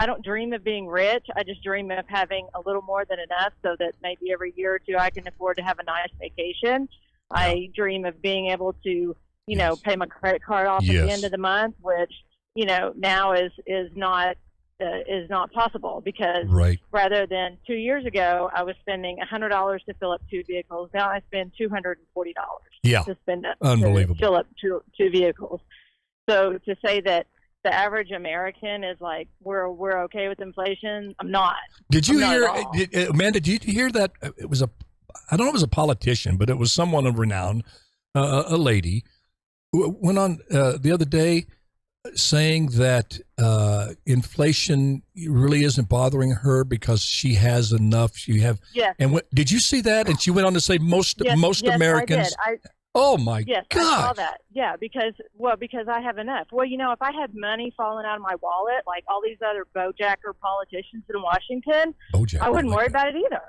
don't dream of being rich. I just dream of having a little more than enough so that maybe every year or two I can afford to have a nice vacation. Yeah. I dream of being able to, pay my credit card off at the end of the month, which, now is not possible because rather than 2 years ago, I was spending $100 to fill up two vehicles. Now I spend $240 to spend Unbelievable. To fill up two vehicles. So to say that the average American is like we're okay with inflation, I'm not. Did you hear, Amanda? Did you hear that? It was I don't know if it was a politician, but it was someone of renown, a lady, who went on the other day saying that inflation really isn't bothering her because she has enough. And did you see that? And she went on to say most Americans. I did. Oh my God! I saw that. Yeah, because I have enough. Well, if I had money falling out of my wallet, like all these other bojacker politicians in Washington, I wouldn't worry about it either.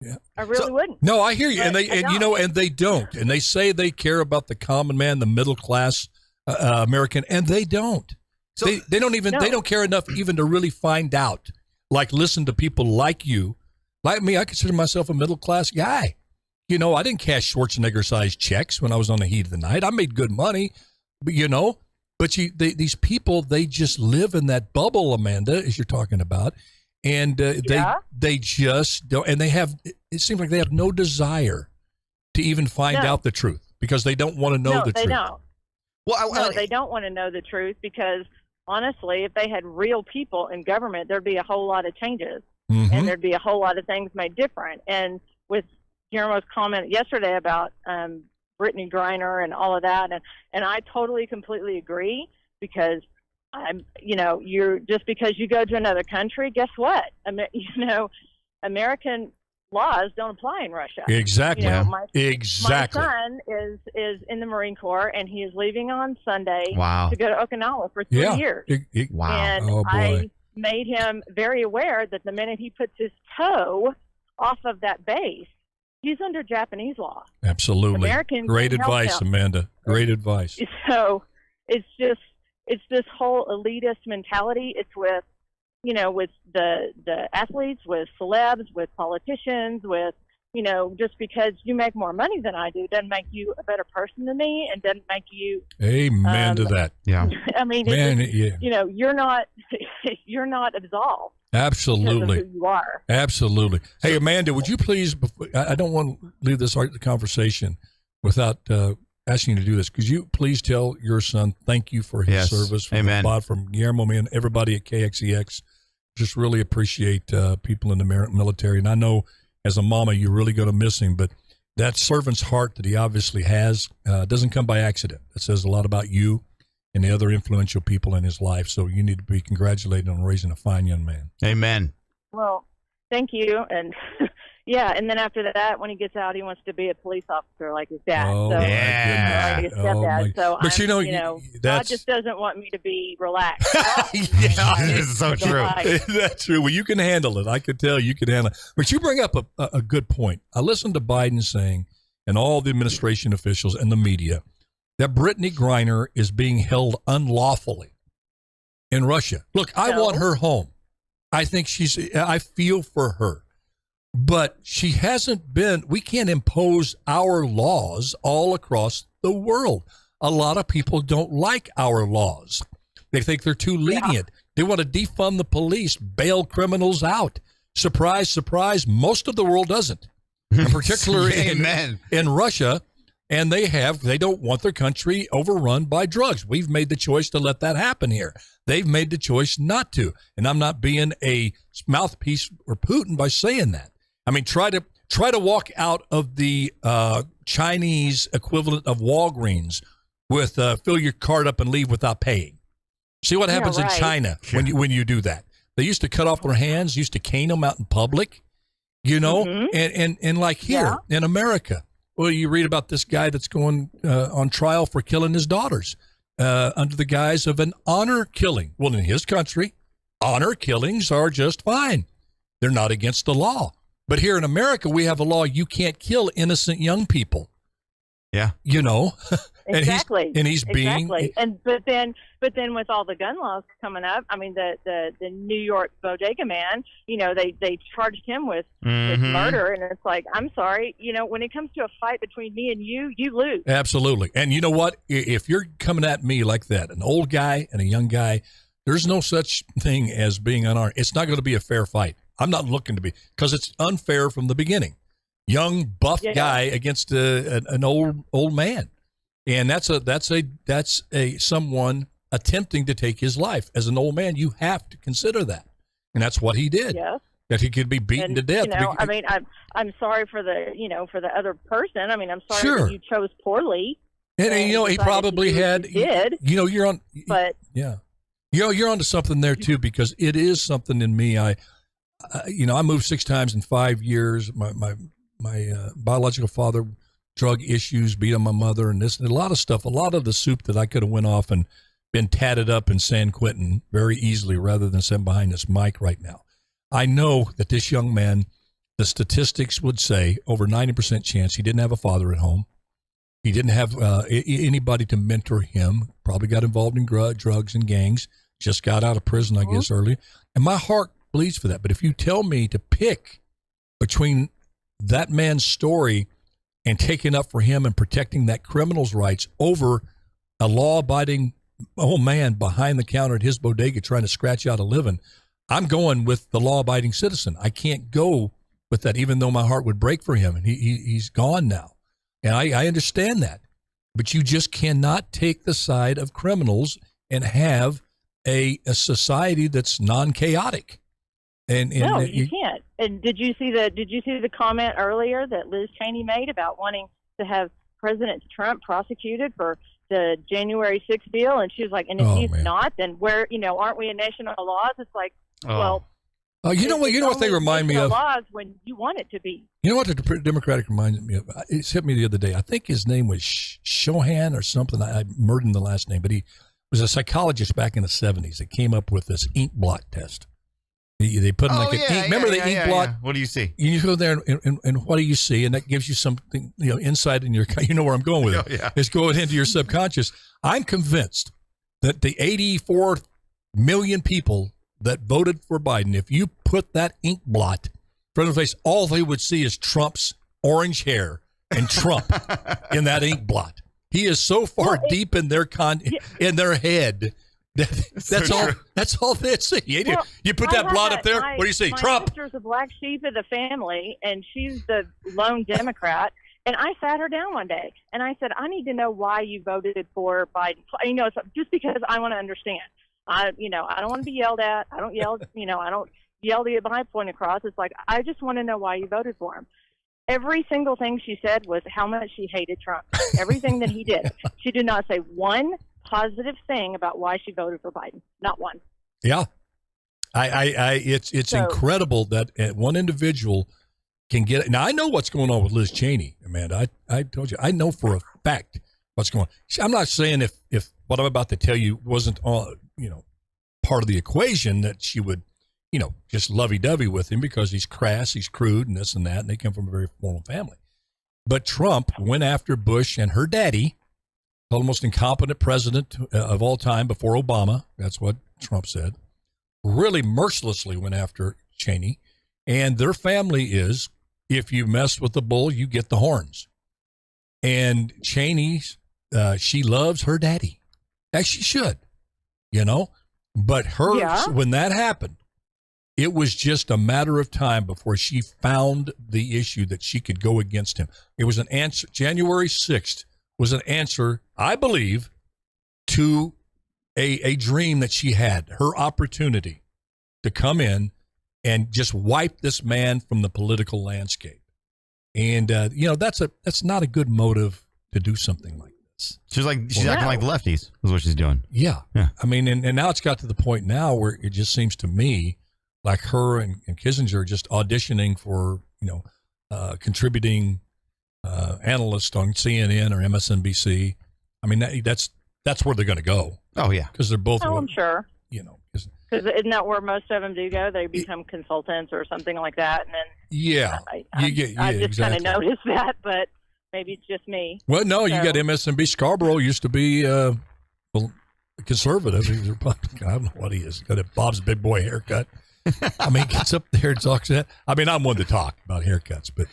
Yeah, I really wouldn't. No, I hear you, and they don't, and they say they care about the common man, the middle class American, and they don't. So they don't even they don't care enough even to really find out. Like listen to people like you, like me. I consider myself a middle class guy. I didn't cash Schwarzenegger-sized checks when I was on the heat of the night. I made good money, but these people, they just live in that bubble, Amanda, as you're talking about, and they just don't, and it seems like they have no desire to even find out the truth because they don't want to know the truth. No, they don't. Well, they don't want to know the truth because, honestly, if they had real people in government, there'd be a whole lot of changes, and there'd be a whole lot of things made different. And with Guillermo's comment yesterday about Brittany Griner and all of that, and I totally, completely agree because you're just because you go to another country, guess what? American laws don't apply in Russia. Exactly. You know, my Exactly. son is in the Marine Corps, and he is leaving on Sunday Wow. to go to Okinawa for 3 years. Wow. And Oh, boy. I made him very aware that the minute he puts his toe off of that base, he's under Japanese law. Absolutely. Americans Great can help advice, him. Amanda. Great advice. So it's this whole elitist mentality. It's with, you know, with the athletes, with celebs, with politicians, with, you know, just because you make more money than I do doesn't make you a better person than me, and doesn't make you. Amen to that. Yeah. I mean, Man, you know, you're not absolved. Absolutely. Because of who you are. Absolutely. Hey, Amanda, would you please, I don't want to leave this conversation without asking you to do this. Could you please tell your son thank you for his service from Guillermo, and everybody at KXEX? Just really appreciate people in the military. And I know as a mama, you're really going to miss him, but that servant's heart that he obviously has doesn't come by accident. It says a lot about you and the other influential people in his life. So you need to be congratulated on raising a fine young man. Amen. Well, thank you. And yeah, and then after that, when he gets out, he wants to be a police officer like his dad. Oh, so, yeah. like his stepdad. So but I'm, you know, God that's just doesn't want me to be relaxed. Yeah, it's so true. That's true. Well, you can handle it. I could tell you can handle it. But you bring up a good point. I listened to Biden saying, and all the administration officials and the media, that Brittany Griner is being held unlawfully in Russia. Look, I want her home. I think I feel for her. But she hasn't been, we can't impose our laws all across the world. A lot of people don't like our laws. They think they're too lenient. Yeah. They want to defund the police, bail criminals out. Surprise, surprise, most of the world doesn't. In particular in Russia, and they don't want their country overrun by drugs. We've made the choice to let that happen here. They've made the choice not to. And I'm not being a mouthpiece for Putin by saying that. I mean, try to walk out of the Chinese equivalent of Walgreens with fill your card up and leave without paying. See what happens in China when you do that. They used to cut off their hands, used to cane them out in public, you know, and like here in America. Well, you read about this guy that's going on trial for killing his daughters under the guise of an honor killing. Well, in his country, honor killings are just fine. They're not against the law. But here in America, we have a law you can't kill innocent young people. Yeah. You know? Exactly. He's being but then with all the gun laws coming up, I mean the New York bodega man, you know, they charged him with murder, and it's like, I'm sorry, you know, when it comes to a fight between me and you lose. Absolutely. And you know what? If you're coming at me like that, an old guy and a young guy, there's no such thing as being unarmed. It's not going to be a fair fight. I'm not looking to be, because it's unfair from the beginning. Young buff guy against an old man, and that's someone attempting to take his life. As an old man, you have to consider that, and that's what he did. Yes. That he could be beaten to death. You know, I mean, I'm sorry for the other person. I mean, I'm sorry that you chose poorly. And you know, he probably had. You know, you're on. But yeah, you know, you're onto something there too, because it is something in me. I moved 6 times in 5 years. My biological father, drug issues, beat on my mother, and this, and a lot of stuff. A lot of the soup that I could have went off and been tatted up in San Quentin very easily, rather than sitting behind this mic right now. I know that this young man, the statistics would say over 90% chance he didn't have a father at home. He didn't have anybody to mentor him. Probably got involved in drugs and gangs. Just got out of prison, I guess, early. And my heart bleeds for that. But if you tell me to pick between that man's story and taking up for him and protecting that criminal's rights over a law-abiding old man behind the counter at his bodega trying to scratch out a living, I'm going with the law-abiding citizen. I can't go with that, even though my heart would break for him. And he's gone now. And I understand that. But you just cannot take the side of criminals and have a society that's non-chaotic. And no, you can't. And did you see the comment earlier that Liz Cheney made about wanting to have President Trump prosecuted for the January 6th deal? And she was like, and if he's not, then aren't we a nation of laws? It's like, well, You know what they remind me of? Laws when you want it to be. You know what the Democratic reminded me of? It hit me the other day. I think his name was Shohan or something. I murdered the last name, but he was a psychologist back in the 70s that came up with this ink blot test. They put in ink. Remember the ink blot? Yeah. What do you see? You go there and what do you see? And that gives you something, insight in your. You know where I'm going with it. Yeah. It's going into your subconscious. I'm convinced that the 84 million people that voted for Biden, if you put that ink blot in front of their face, all they would see is Trump's orange hair and Trump in that ink blot. He is so far deep in their in their head. That's all they see. You put that blot up there. What do you see? Trump. My sister's a black sheep of the family, and she's the lone Democrat. And I sat her down one day, and I said, I need to know why you voted for Biden. Just because I want to understand. I don't want to be yelled at. I don't yell. I don't yell to get my point across. It's like I just want to know why you voted for him. Every single thing she said was how much she hated Trump. Everything that he did. She did not say one positive thing about why she voted for Biden. Not one. Yeah. It's incredible that one individual can get it. Now, I know what's going on with Liz Cheney, Amanda. I told you. I know for a fact what's going on. I'm not saying if what I'm about to tell you wasn't part of the equation that she would, just lovey-dovey with him because he's crass, he's crude, and this and that, and they come from a very formal family. But Trump went after Bush and her daddy, the most incompetent president of all time before Obama. That's what Trump said. Really mercilessly went after Cheney. And their family is, if you mess with the bull, you get the horns. And Cheney, she loves her daddy. As she should, But when that happened, it was just a matter of time before she found the issue that she could go against him. It was an answer. January 6th was an answer, I believe, to a dream that she had, her opportunity to come in and just wipe this man from the political landscape. And, that's not a good motive to do something like this. She's acting like the lefties is what she's doing. Yeah. I mean, and now it's got to the point now where it just seems to me like her and Kissinger are just auditioning for, contributing analyst on CNN or MSNBC. I mean, that's where they're going to go. Oh, yeah. Because they're both. Oh, I'm sure. Because isn't that where most of them do go? They become consultants or something like that. And then I just kind of noticed that, but maybe it's just me. Well, no, you got MSNBC. Scarborough used to be conservative. He was Republican. I don't know what he is. Got a Bob's Big Boy haircut. I mean, gets up there and talks that. I mean, I'm one to talk about haircuts, but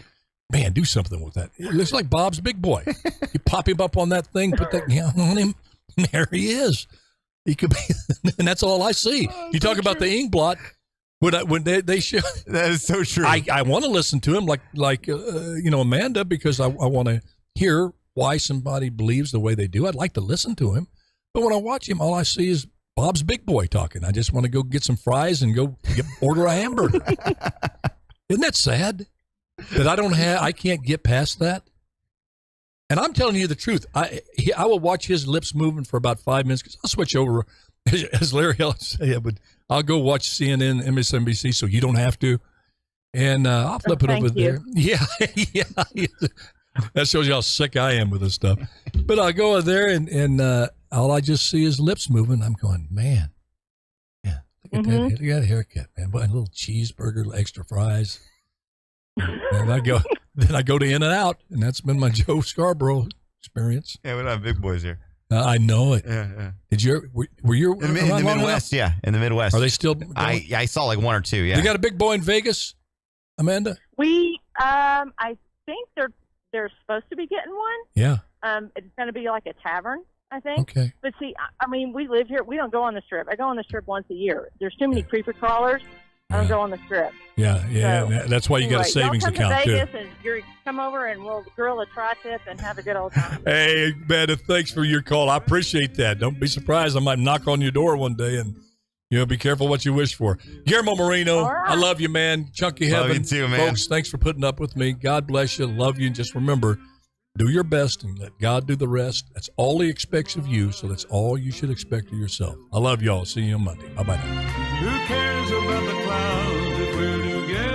man, do something with that. It looks like Bob's Big Boy. You pop him up on that thing, put that on him, and there he is. He could be, and that's all I see. You talk about the ink blot. When they show that is so true. I want to listen to him like Amanda, because I want to hear why somebody believes the way they do. I'd like to listen to him, but when I watch him, all I see is Bob's Big Boy talking. I just want to go get some fries and go order a hamburger. Isn't that sad that I can't get past that? And I'm telling you the truth. I will watch his lips moving for about 5 minutes because I'll switch over, as Larry Ellis said, but I'll go watch CNN, MSNBC, so you don't have to. And I'll flip it over there. Yeah. That shows you how sick I am with this stuff. But I'll go over there and all I just see is lips moving. I'm going, man. Yeah, look at that haircut, man. But a little cheeseburger, extra fries. And I go to In-N-Out, and that's been my Joe Scarborough experience. Yeah, we don't have big boys here. I know it. Yeah. Did you? Were you in the Midwest? Yeah, in the Midwest. Are they still? I saw like one or two. Yeah. You got a big boy in Vegas, Amanda? We, I think they're supposed to be getting one. Yeah. It's going to be like a tavern, I think. Okay. But see, I mean, we live here. We don't go on the Strip. I go on the Strip once a year. There's too many creeper crawlers. I don't go on the Strip. Yeah. So, that's why you got a savings account too. Y'all come to Vegas and come over and we'll grill a tri-tip and have a good old time. Hey, Amanda, thanks for your call. I appreciate that. Don't be surprised. I might knock on your door one day and, be careful what you wish for. Guillermo Moreno, right. I love you, man. Chunky heaven. Love you too, man. Folks, thanks for putting up with me. God bless you. Love you. And just remember, do your best and let God do the rest. That's all he expects of you, so that's all you should expect of yourself. I love y'all. See you on Monday. Bye-bye now. Who cares? rise above the clouds if we're together.